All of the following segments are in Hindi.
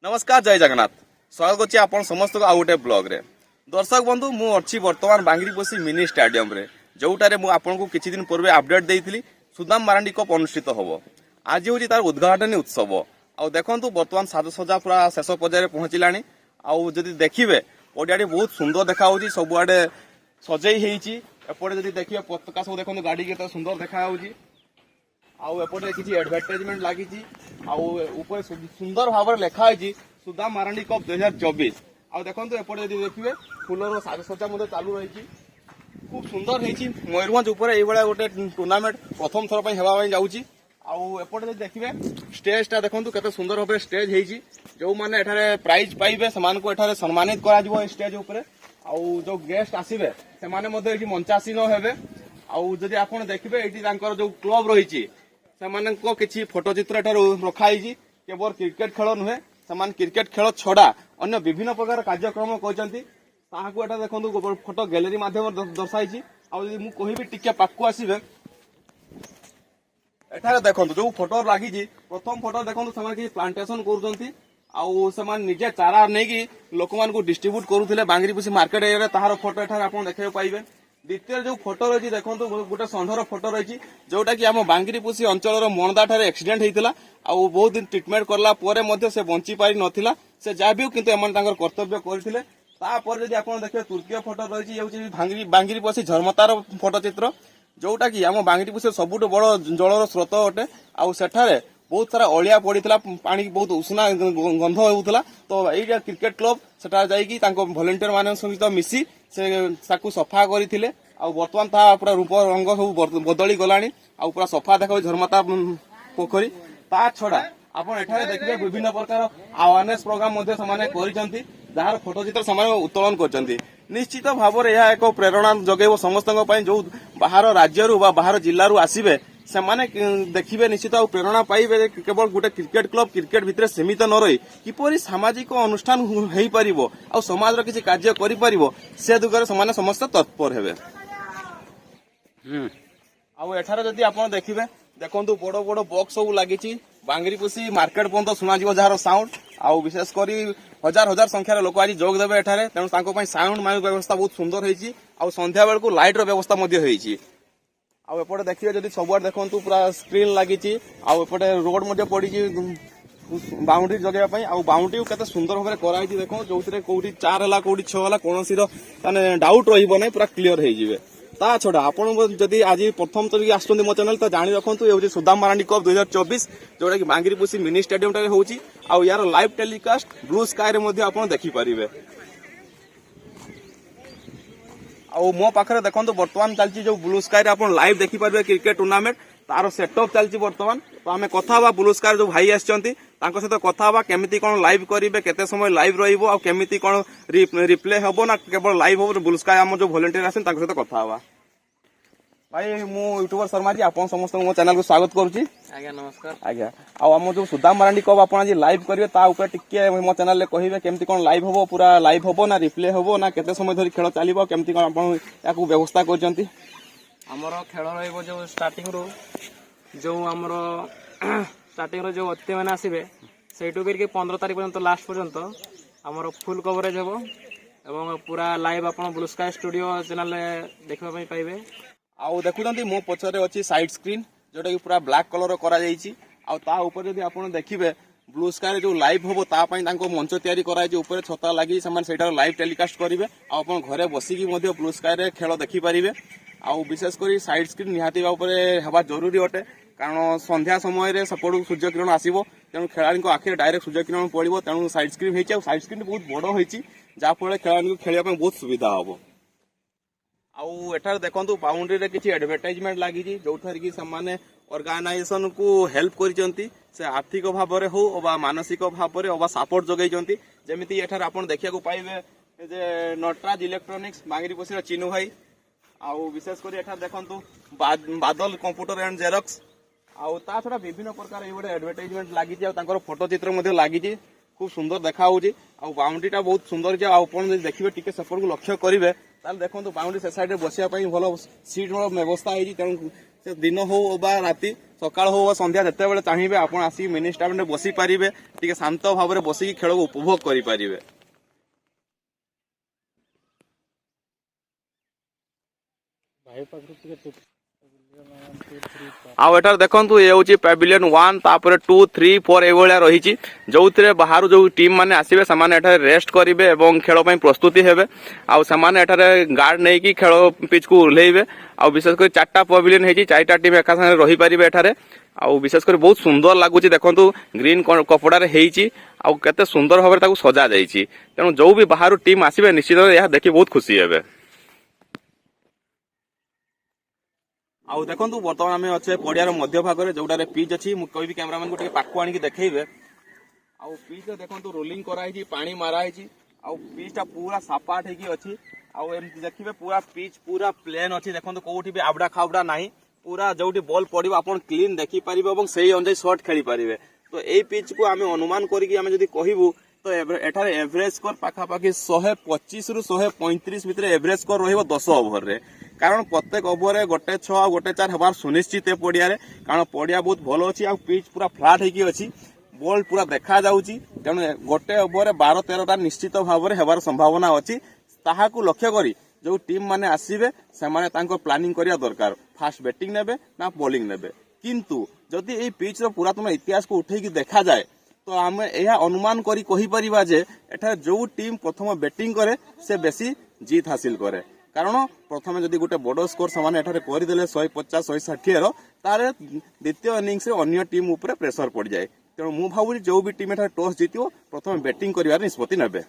नमस्कार जय जगन्नाथ स्वागत करछि आपण समस्त को आउ गोटे ब्लॉग रे। दर्शक बंधु मु अच्छी वर्तमान बांगीपसी मिनी स्टेडियम रे जोटारे मु आपन को किछि दिन पूर्वे अपडेट देइथिली सुदाम मारांडी कप अनुष्ठित होबो। आज होछि तार उद्घाटन उत्सव आ देखंतु वर्तमान साजसज्जा पूरा शेष पर्याय पहुंचिलानी। आ जदि देखिबे ओडियाडी बहुत सुंदर देखा होछि, सब आडे सजई हेछि। एपटे जदि देखिबे पताका सब देखंतु गाड़ी केते सुंदर देखा होछि। आउ एपटे किछि एडवर्टाइजमेंट लागिछि आउ ऊपर सुंदर भाव लिखा है सुदाम मारांडी कप 2024। आ देखो एपटे यदि देखिए फुलर साजसज्जा चालू रही खूब सुंदर होती। मयूरभंज उपर ये गोटे टूर्णामेंट प्रथम थर पर होगा जाऊँगी। आउटे देखिए स्टेजटा देखो केते सुंदर भाव स्टेज होती। जो मैंने एठारे प्राइज पाइबे से सम्मानित कर स्टेज उपर। आउ जो गेस्ट आसबे से मंचासीन हेबे। आउ जदि आप देखिए ये जो क्लब रही से फोटोचित्र रखाई केवल क्रिकेट खेल नुहे से क्रिकेट खेल छड़ा अन्य विभिन्न प्रकार कार्यक्रम कहते देखो फोटो गैलरी माध्यम दर्शाई। आदि टिके पाकू आसबे एठारे देखो जो फोटो लगी प्रथम फोटो देखो से प्लांटेशन करजे चारा नहीं लोक मान डिस्ट्रीब्यूट करुले बांगीपसी मार्केट एरिया तार फोटो एठारे देखा पाइबे। द्वितीय जो फोटो रही देखो गोटे षंढर फोटो रही जोटा कि आम बांगीपसी अंचल मणदा ठारे एक्सीडेंट होता बहुत दिन ट्रिटमेंट कला से बंची पारि नथिला से जहाँ भी किंतु एमन कर्तव्य करथिले। तापर जदि आपण देखिए तृतीय फोटो रही बांगीपसी झरमतार फोटो चित्र जोटा कि आम बांगीपसी सबुठ बड़ जलर स्रोत अटे। आउ सेठारे बहुत सारा अलिया पड़ता पानी बहुत उष्णा गंध होता। तो ये क्रिकेट क्लब सेठा जाइकी भलेंटियर मान सहित मिसी से सफा करते। बर्तमान ता पूरा रूप रंग सब बदली गलानी आ पूरा सफा देखा झरमता पोखरी। ता छड़ा आप देखिए विभिन्न प्रकार अवेयरनेस प्रोग्राम जार फोटोचित्र से उत्तोलन कर निश्चित भाव में यह एक प्रेरणा जगेब समस्त जो बाहर राज्य बाहर जिलू आसबे से माने देखिए निश्चित प्रेरणा पाइबे। केवल गोटे क्रिकेट क्लब क्रिकेट भितर सीमित न रही किपरि सामाजिक अनुष्ठान हो पार आ समाज किसी कार्य कर से दिगरे से समस्त तत्पर हेबे। आठार जदि आप देखिए देखो बड़ बड़ बॉक्स सब लगी बांगीपसी मार्केट पर्यटन शुणा जार साउंड आउ विशेषकर हजार हजार संख्यार लोक आज जोग देवे एठारे तेणु साउंड माइक व्यवस्था बहुत सुंदर होती। आ संध्या बेलू लाइट व्यवस्था होती। आउटे देखिए जब सब देखो पूरा स्क्रीन लगी आउटे रोड पड़ी बाउंड्री जगह आउ बाउंड्री केते सुंदर भाव कराई देखो जो कौटी 4 है कौटी 6 है कौन डाउट रही पूरा क्लीयर हो। ता छड़ा आपण जदि आज प्रथम तरीके आसुँच मो चैनल तो जाणी रखु ये सुदाम मारांडी कप 2024 जोटा कि बांगीपसी मिनी स्टेडियम टे होची। आ यार लाइव टेलीकास्ट ब्लू स्काई रे आप देखिपारे। आउ मो पाखे देखो बर्तमान चलती जो ब्लू स्काई आप लाइव देखिपारे क्रिकेट टूर्णामेंट तार सेटअप चलती बर्तमान। तो आम कथा ब्लू स्काई जो भाई आसत सहित कथा केमिति कौन लाइव करेंगे केते समय लाइव रही केमिति कौन रिप्ले हम ना केवल लाइव हम ब्लू स्काई आम जो वॉलंटियर आस सहित कथा भाई मु यूट्यूबर शर्मा जी आप समस्त मो चैनल को स्वागत करुच्ची। आज्ञा नमस्कार। आज्ञा आम जो सुदाम मारांडी कप आप आज लाइव करेंगे टिके मो चैनल रे कहिबे केमती कौन लाइव हम पूरा लाइव हम ना रिप्ले हम ना केते समय धरी खेल चलिबो केमती कौन आप व्यवस्था करछंती। हमर खेल रहइबो जो स्टार्टिंग रो जो हमर स्टार्टिंग रो जो अतिथि माने आसीबे सेटू करके 15 तारिख पर्यंत लास्ट पर्यंत हमर फुल कवरेज हेबो एवं पूरा लाइव आपण ब्लू स्काई स्टूडियो चैनल रे देखबा पई पाइबे। आउ देखुंती मो पछरे अछि साइड स्क्रीन जोटा कि पूरा ब्लैक कलर करा जाईची। आ ता ऊपर जदि आपण देखिबे ब्लू स्काई जो लाइव होबो ता पई तांको मंच तयारी कराई जे ऊपर छता लागि समान सेटा लाइव टेलीकास्ट करिवे आ आपण घरे बसी की मध्ये ब्लू स्काई रे खेल देखि परिबे। आ विशेष करी साइड स्क्रीन निहाती ऊपर हेबा जरूरी अटे कारण संध्या समय रे सपोर्ट सूर्य किरण आसीबो तेणु खेलाड़ी को आखिर डायरेक्ट सूर्य किरण पड़ो तेणु साइड स्क्रीन होती। साइड स्क्रीन बहुत बड़ होती जहाँफल खेलाड़ी को खेलने बहुत सुविधा हम। आठार देखो बाउंड्री रे किसी एडवर्टाइजमेंट लगी जो कि ऑर्गेनाइजेशन को हेल्प कर आर्थिक भाव में हो मानसिक भाव में सपोर्ट जगैंट जमी एठार आप देखा पाइबे जे नटराज इलेक्ट्रोनिक्स बांगीपसी चिन्नू भाई आउ विशेषकर एठार देखो बादल कंप्यूटर एंड जेरक्स आउ ता छड़ा विभिन्न प्रकार ये एडवर्टाइजमेंट लगी फोटोचित्र लगी खूब सुंदर देखा बाउंड्रीटा बहुत सुंदर देखिए टिके सेपट को लक्ष्य करेंगे देखो बाउंड्री से साइड बसिया भल सीट व्यवस्था है तेणु दिन हो राति ସକାଳ ହଉ ବା ସନ୍ଧ୍ୟା ଯେତେବେଳେ ଚାହିଁବେ ଆପଣ ଆସିକି ମିନି ଷ୍ଟାଡିୟମରେ ବସି ପାରିବେ, ଟିକେ ଶାନ୍ତ ଭାବରେ ବସିକି ଖେଳକୁ ଉପଭୋଗ କରିପାରିବେ। ଆଉ ଏଠାରେ ଦେଖନ୍ତୁ ଏ ହଉଛି ପ୍ୟାଭିଲିୟନ 1, ତାପରେ 2, 3, 4 ଏଇଭଳିଆ ରହିଛି, ଯୋଉଥିରେ ବାହାରୁ ଯୋଉ ଟିମ୍ ମାନେ ଆସିବେ ସେମାନେ ଏଠାରେ ରେଷ୍ଟ କରିବେ ଏବଂ ଖେଳ ପାଇଁ ପ୍ରସ୍ତୁତି ହେବେ। ଆଉ ସେମାନେ ଏଠାରେ ଗାର୍ଡ ନେଇକି ଖେଳ ପିଚ୍ କୁ ଓହ୍ଲେଇବେ। ଆଉ ବିଶେଷ କରି 4ଟା ପ୍ୟାଭିଲିୟନ ହେଇଛି, 4ଟା ଟିମ୍ ଏକା ସାଙ୍ଗରେ ରହିପାରିବେ ଏଠାରେ। ଆଉ ବିଶେଷ କରି ବହୁତ ସୁନ୍ଦର ଲାଗୁଛି, ଦେଖନ୍ତୁ ଗ୍ରୀନ କପଡାରେ ହେଇଛି ଆଉ କେତେ ସୁନ୍ଦର ଭାବରେ ତାକୁ ସଜା ଯାଇଛି। ତେଣୁ ଯୋଉ ବି ବାହାରୁ ଟିମ୍ ଆସିବେ ନିଶ୍ଚିତ ଏହା ଦେଖି ବହୁତ ଖୁସି ହେବେ। ଆଉ ଦେଖନ୍ତୁ ବର୍ତ୍ତମାନ ଆମେ ଅଛେ ପଡିଆର ମଧ୍ୟ ଭାଗରେ, ଯୋଉଟାରେ ପିଚ୍ ଅଛି। ମୁଁ କହିବି କ୍ୟାମେରାମ୍ୟାନକୁ ଟିକେ ପାଖକୁ ଆଣିକି ଦେଖେଇବେ। ଆଉ ପିଚ୍ ଦେଖନ୍ତୁ ରୋଲିଂ କରାହେଇଛି, ପାଣି ମାରା ହେଇଛି, ଆଉ ପିଚ୍ ଟା ପୁରା ସାପାଟ ହେଇକି ଅଛି। ଆଉ ଏମିତି ଦେଖିବେ ପୁରା ପିଚ୍ ପୁରା ପ୍ଲେନ୍ ଅଛି, ଦେଖନ୍ତୁ କୋଉଠି ବି ଆବଡା ଖାବଡା ନାହିଁ। ପୁରା ଯୋଉଠି ବଲ୍ ପଡିବ ଆପଣ କ୍ଲିନ୍ ଦେଖିପାରିବେ ଏବଂ ସେଇ ଅନୁଯାୟୀ ସଟ୍ ଖେଳିପାରିବେ। ତ ଏଇ ପିଚ୍ କୁ ଆମେ ଅନୁମାନ କରିକି ଆମେ ଯଦି କହିବୁ ତ ଏଠାରେ ଏଭରେଜ ସ୍କୋର ପାଖାପାଖି 125 ରୁ 135 ଭିତରେ ଏଭରେଜ ସ୍କୋର ରହିବ 10 ଓଭରରେ। କାରଣ ପ୍ରତ୍ୟେକ ଓଭରରେ 1 6 ଆଉ 1 4 ହେବାର ସୁନିଶ୍ଚିତ ଏ ପଡିଆରେ, କାରଣ ପଡିଆ ବହୁତ ଭଲ ଅଛି ଆଉ ପିଚ୍ ପୁରା ଫ୍ଲାଟ୍ ହେଇକି ଅଛି, ବଲ୍ ପୁରା ଦେଖା ଯାଉଛି। ତେଣୁ ଗୋଟେ ଓଭରରେ 12-13 ରନ୍ ନିଶ୍ଚିତ ଭାବରେ ହେବାର ସମ୍ଭାବନା ଅଛି। ତାହାକୁ ଲକ୍ଷ୍ୟ କରି ଯୋଉ ଟିମ୍ ମାନେ ଆସିବେ ସେମାନେ ତାଙ୍କ ପ୍ଲାନିଂ କରିବା ଦରକାର, ଫାଷ୍ଟ ବ୍ୟାଟିଂ ନେବେ ନା ବୋଲିଂ ନେବେ। କିନ୍ତୁ ଯଦି ଏଇ ପିଚ୍ ର ପୁରାତନ ଇତିହାସକୁ ଉଠେଇକି ଦେଖାଯାଏ ତ ଆମେ ଏହା ଅନୁମାନ କରି କହିପାରିବା ଯେ ଏଠାରେ ଯୋଉ ଟିମ୍ ପ୍ରଥମ ବ୍ୟାଟିଂ କରେ ସେ ବେଶୀ ଜିତ୍ ହାସିଲ କରେ। କାରଣ ପ୍ରଥମେ ଯଦି ଗୋଟେ ବଡ ସ୍କୋର ସେମାନେ ଏଠାରେ କରିଦେଲେ 150-160 ର, ତାହେଲେ ଦ୍ୱିତୀୟ ଇନିଂସରେ ଅନ୍ୟ ଟିମ୍ ଉପରେ ପ୍ରେସର ପଡିଯାଏ। ତେଣୁ ମୁଁ ଭାବୁଛି ଯୋଉ ବି ଟିମ୍ ଏଠାରେ ଟସ୍ ଜିତିବ ପ୍ରଥମେ ବ୍ୟାଟିଂ କରିବାର ନିଷ୍ପତ୍ତି ନେବେ।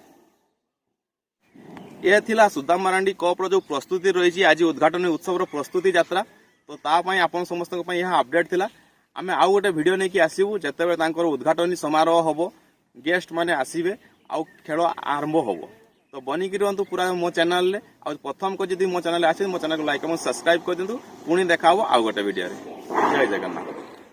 ଏ ଥିଲା ସୁଦାମ ମାରାଣ୍ଡି କପ୍ ର ଯୋଉ ପ୍ରସ୍ତୁତି ରହିଛି, ଆଜି ଉଦ୍ଘାଟନୀ ଉତ୍ସବର ପ୍ରସ୍ତୁତି ଯାତ୍ରା। ତ ତା ପାଇଁ ଆପଣ ସମସ୍ତଙ୍କ ପାଇଁ ଏହା ଅପଡେଟ୍ ଥିଲା। ଆମେ ଆଉ ଗୋଟେ ଭିଡିଓ ନେଇକି ଆସିବୁ ଯେତେବେଳେ ତାଙ୍କର ଉଦ୍ଘାଟନୀ ସମାରୋହ ହବ, ଗେଷ୍ଟ ମାନେ ଆସିବେ ଆଉ ଖେଳ ଆରମ୍ଭ ହବ। ତ ବନିକି ରୁହନ୍ତୁ ପୁରା ମୋ ଚ୍ୟାନେଲରେ। ଆଉ ପ୍ରଥମ ଯଦି ମୋ ଚ୍ୟାନେଲ ଆସିବେ ମୋ ଚ୍ୟାନେଲକୁ ଲାଇକ୍ ଏବଂ ସବସ୍କ୍ରାଇବ କରିଦିଅନ୍ତୁ। ପୁଣି ଦେଖା ହବ ଆଉ ଗୋଟେ ଭିଡିଓରେ। ଜୟ ଜଗନ୍ନାଥ।